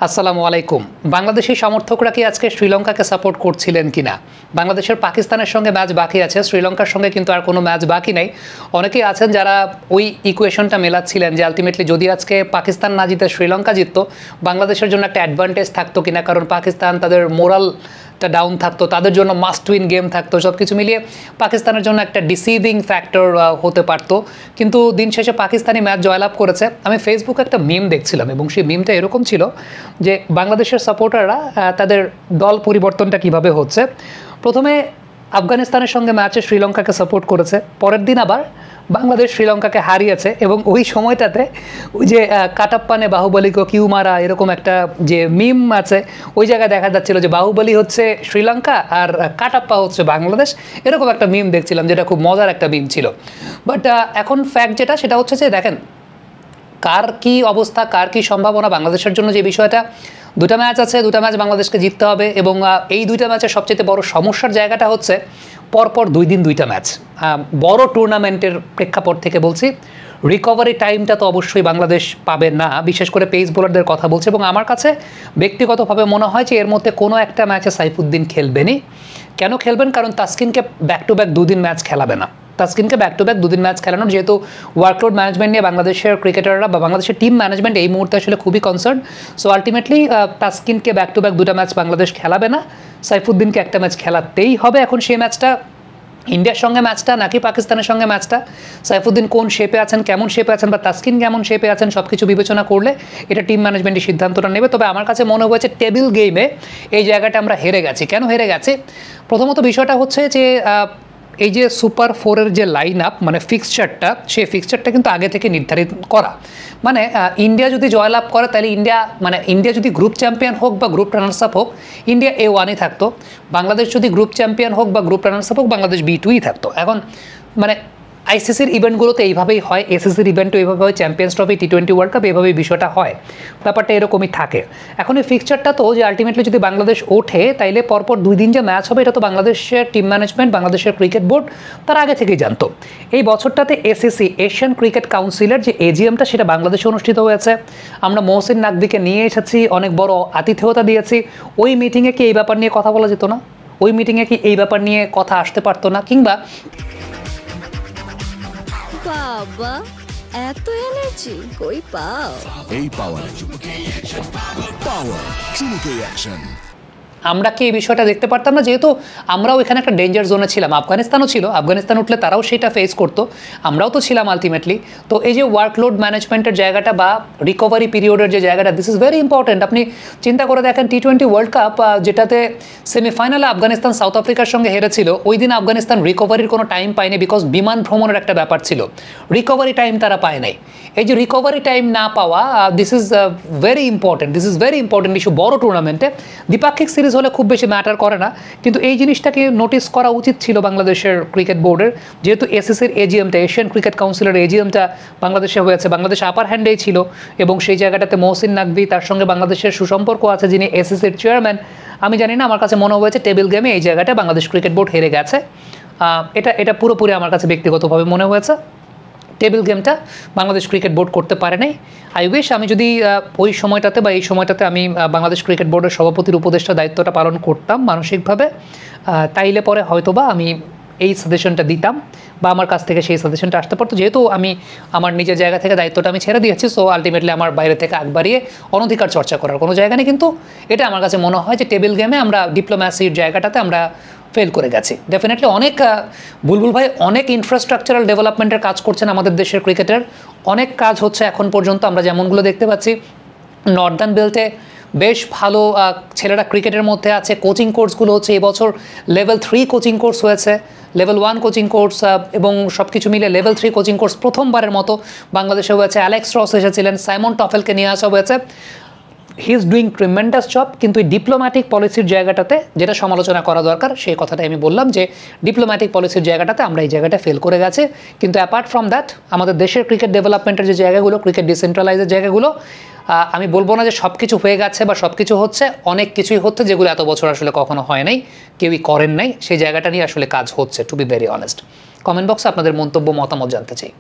আসসালামু আলাইকুম। বাংলাদেশি সমর্থকরা কি আজকে শ্রীলঙ্কাকে সাপোর্ট করছিলেন কিনা? বাংলাদেশের পাকিস্তানের সঙ্গে ম্যাচ বাকি আছে, শ্রীলঙ্কার সঙ্গে কিন্তু আর কোনো ম্যাচ বাকি নেই। অনেকেই আছেন যারা ওই ইকুয়েশনটা মেলাচ্ছিলেন যে আলটিমেটলি যদি আজকে পাকিস্তান না জিতে শ্রীলঙ্কা জিততো, বাংলাদেশের জন্য একটা অ্যাডভান্টেজ থাকতো কিনা, কারণ পাকিস্তান তাদের মোরালটা ডাউন থাকতো, তাদের জন্য মাস্ট উইন গেম থাকতো, সব কিছু মিলিয়ে পাকিস্তানের জন্য একটা ডিসিভিং ফ্যাক্টর হতে পারতো। কিন্তু দিন শেষে পাকিস্তানি ম্যাচ জয়লাভ করেছে। আমি ফেসবুকে একটা মিম দেখছিলাম এবং সেই মিমটা এরকম ছিল যে বাংলাদেশের সাপোর্টাররা তাদের দল পরিবর্তনটা কিভাবে হচ্ছে। প্রথমে আফগানিস্তানের সঙ্গে ম্যাচে শ্রীলঙ্কাকে সাপোর্ট করেছে, পরের দিন আবার বাংলাদেশ শ্রীলঙ্কাকে হারিয়েছে এবং ওই সময়টাতে ওই যে কাটাপ্পানে বাহুবলীকে কিউ মারা এরকম একটা যে মিম আছে, ওই জায়গায় দেখা যাচ্ছিল যে বাহুবলী হচ্ছে শ্রীলঙ্কা আর কাটাপ্পা হচ্ছে বাংলাদেশ, এরকম একটা মিম দেখছিলাম যেটা খুব মজার একটা মিম ছিল। বাট এখন ফ্যাক্ট যেটা সেটা হচ্ছে যে দেখেন কার কি অবস্থা, কার কি সম্ভাবনা বাংলাদেশের জন্য। যে বিষয়টা, দুটা ম্যাচ আছে, দুটা ম্যাচ বাংলাদেশকে জিততে হবে এবং এই দুইটা ম্যাচের সবচেয়ে বড় সমস্যার জায়গাটা হচ্ছে পরপর দুই দিন দুইটা ম্যাচ। বড় টুর্নামেন্টের প্রেক্ষাপট থেকে বলছি, রিকভারি টাইমটা তো অবশ্যই বাংলাদেশ পাবে না, বিশেষ করে পেস বোলারদের কথা বলছে। এবং আমার কাছে ব্যক্তিগতভাবে মনে হয় যে এর মধ্যে কোনো একটা ম্যাচে সাইফুদ্দিন খেলবেনই। কেন খেলবেন? কারণ তাসকিনকে ব্যাক টু ব্যাক দুদিন ম্যাচ খেলাবে না। তাসকিনকে ব্যাক টু ব্যাক দুদিন ম্যাচ খেলানোর, যেহেতু ওয়ার্কলোড ম্যানেজমেন্ট নিয়ে বাংলাদেশের ক্রিকেটাররা বা বাংলাদেশের টিম ম্যানেজমেন্ট এই মুহূর্তে আসলে খুবই কনসার্ন। সো আলটিমেটলি তাসকিনকে ব্যাক টু ব্যাক দুটা ম্যাচ বাংলাদেশ খেলাবে না, সাইফুদ্দিনকে একটা ম্যাচ খেলাতেই হবে। এখন সেই ম্যাচটা ইন্ডিয়ার সঙ্গে ম্যাচটা নাকি পাকিস্তানের সঙ্গে ম্যাচটা, সাইফুদ্দিন কোন শেপে আছেন, কেমন শেপে আছেন, বা তাসকিন কেমন শেপে আছেন, সব কিছু বিবেচনা করলে এটা টিম ম্যানেজমেন্টের সিদ্ধান্তটা নেবে। তবে আমার কাছে মনে হয়েছে টেবিল গেমে এই জায়গাটা আমরা হেরে গেছি। কেন হেরে গেছি? প্রথমত বিষয়টা হচ্ছে যে এই যে সুপার ফোরের যে লাইন আপ, মানে ফিক্সচারটা, সেই ফিক্সচারটা কিন্তু আগে থেকে নির্ধারিত করা। মানে ইন্ডিয়া যদি জয়লাভ করে তাহলে ইন্ডিয়া যদি গ্রুপ চ্যাম্পিয়ন হোক বা গ্রুপ রানার্স আপ হোক, ইন্ডিয়া A1-ই থাকতো। বাংলাদেশ যদি গ্রুপ চ্যাম্পিয়ন হোক বা গ্রুপ রানার্স আপ হোক, বাংলাদেশ B2-ই থাকতো। এখন মানে আইসিসির ইভেন্টগুলোতে এইভাবেই হয়, এসএসির ইভেন্টও এইভাবে হয়, champions trophy, T20 world cup এইভাবেই বিষয়টা হয়, ব্যাপারটা এরকমই থাকে। এখন এই ফিক্সচারটা তো যে আলটিমেটলি যদি বাংলাদেশ ওঠে তাইলে পরপর দুই দিন যে ম্যাচ হবে এটা তো বাংলাদেশের টিম ম্যানেজমেন্ট, বাংলাদেশের ক্রিকেট বোর্ড তারা আগে থেকেই জানতো। এই বছরটাতে এসিসি, এশিয়ান ক্রিকেট কাউন্সিলের যে এজিএমটা সেটা বাংলাদেশে অনুষ্ঠিত হয়েছে। আমরা মহসিন নাকভিকে নিয়ে এসেছি, অনেক বড় আতিথেয়তা দিয়েছি। ওই মিটিংয়ে কি এই ব্যাপার নিয়ে কথা বলা যেত না? ওই মিটিংয়ে কি এই ব্যাপার নিয়ে কথা আসতে পারতো না? কিংবা বাবা এত এনার্জি কই পাও? এই পাওয়ার চুমুকে অ্যাকশন। আমরা কি এই বিষয়টা দেখতে পারতাম না? যেহেতু আমরাও এখানে একটা ডেঞ্জার জোনে ছিলাম, আফগানিস্তানও ছিল, আফগানিস্তান উঠলে তারাও সেটা ফেস করতো, আমরাও তো ছিলাম আলটিমেটলি। তো এই যে ওয়ার্কলোড ম্যানেজমেন্টের জায়গাটা বা রিকভারি পিরিয়ডের যে জায়গাটা, দিস ইজ ভেরি ইম্পর্টেন্ট। আপনি চিন্তা করে দেখেন T20 ওয়ার্ল্ড কাপ যেটাতে সেমিফাইনালে আফগানিস্তান সাউথ আফ্রিকার সঙ্গে হেরেছিল, ওই দিন আফগানিস্তান রিকভারির কোনো টাইম পায়নি, বিকজ বিমান ভ্রমণের একটা ব্যাপার ছিল, রিকভারি টাইম তারা পায় নাই। এই যে রিকভারি টাইম না পাওয়া, this is very important, this is very important issue বড় টুর্নামেন্টে। দ্বিপাক্ষিক সিরিজ হলে খুব বেশি ম্যাটার করে না, কিন্তু এই জিনিসটাকে নোটিস করা উচিত ছিল বাংলাদেশের ক্রিকেট বোর্ডের। যেহেতু এসএসির এজিএমটা, এশিয়ান ক্রিকেট কাউন্সিলের এজিএমটা বাংলাদেশে হয়েছে, বাংলাদেশ আপার হ্যান্ডেই ছিল এবং সেই জায়গাটাতে মহসিন নাকভি, তার সঙ্গে বাংলাদেশের সুসম্পর্ক আছে যিনি এসএসির চেয়ারম্যান। আমি জানি না, আমার কাছে মনে হয়েছে টেবিল গেমে এই জায়গাটা বাংলাদেশ ক্রিকেট বোর্ড হেরে গেছে। এটা পুরোপুরি আমার কাছে ব্যক্তিগতভাবে মনে হয়েছে। টেবিল গেমটা বাংলাদেশ ক্রিকেট বোর্ড করতে পারে নাই। আই উইশ আমি যদি ওই সময়টাতে বা এই সময়টাতে আমি বাংলাদেশ ক্রিকেট বোর্ডের সভাপতির উপদেষ্টা দায়িত্বটা পালন করতাম মানসিকভাবে, তাইলে পরে হয়তোবা আমি এই সাজেশনটা দিতাম বা আমার কাছ থেকে সেই সাজেশনটা আসতে পারতো। যেহেতু আমি আমার নিজের জায়গা থেকে দায়িত্বটা আমি ছেড়ে দিয়েছি, সো আলটিমেটলি আমার বাইরে থেকে আগ বাড়িয়ে অনধিকার চর্চা করার কোনো জায়গা নেই। কিন্তু এটা আমার কাছে মনে হয় যে টেবিল গেমে আমরা ডিপ্লোম্যাসির জায়গাটাতে আমরা ফেল করে গেছি। ডেফিনেটলি অনেক বুলবুল ভাই অনেক ইনফ্রাস্ট্রাকচারাল ডেভেলপমেন্টের কাজ করছেন আমাদের দেশের ক্রিকেটের, অনেক কাজ হচ্ছে এখন পর্যন্ত। আমরা যেমনগুলো দেখতে পাচ্ছি, নর্দার্ন বেল্টে বেশ ভালো ছেলেরা ক্রিকেটের মধ্যে আছে, কোচিং কোর্সগুলো হচ্ছে এবছর লেভেল 3 কোচিং কোর্স হয়েছে, লেভেল 1 কোচিং কোর্স এবং সব কিছু মিলে লেভেল 3 কোচিং কোর্স প্রথমবারের মতো বাংলাদেশে হয়েছে। অ্যালেক্স রস এসেছিলেন, সাইমন টফেলকে নিয়ে আসা হয়েছে। He is doing tremendous job. কিন্তু এই ডিপ্লোম্যাটিক পলিসির জায়গাটাতে যেটা সমালোচনা করা দরকার, সেই কথাটাই আমি বললাম যে ডিপ্লোম্যাটিক পলিসির জায়গাটাতে আমরা এই জায়গাটা ফেল করে গেছে। কিন্তু অ্যাপার্ট ফ্রম দ্যাট আমাদের দেশের ক্রিকেট ডেভেলপমেন্টের যে জায়গাগুলো, ক্রিকেট ডিসেন্ট্রালাইজের জায়গাগুলো, আমি বলবো না যে সব কিছু হয়ে গেছে বা সব কিছু হচ্ছে, অনেক কিছুই হচ্ছে যেগুলো এত বছর আসলে কখনো হয় নাই, কেউই করেন নাই। সেই জায়গাটা নিয়ে আসলে কাজ হচ্ছে, to be very honest. Comment বক্সে আপনাদের মন্তব্য, মতামত জানতে চাই।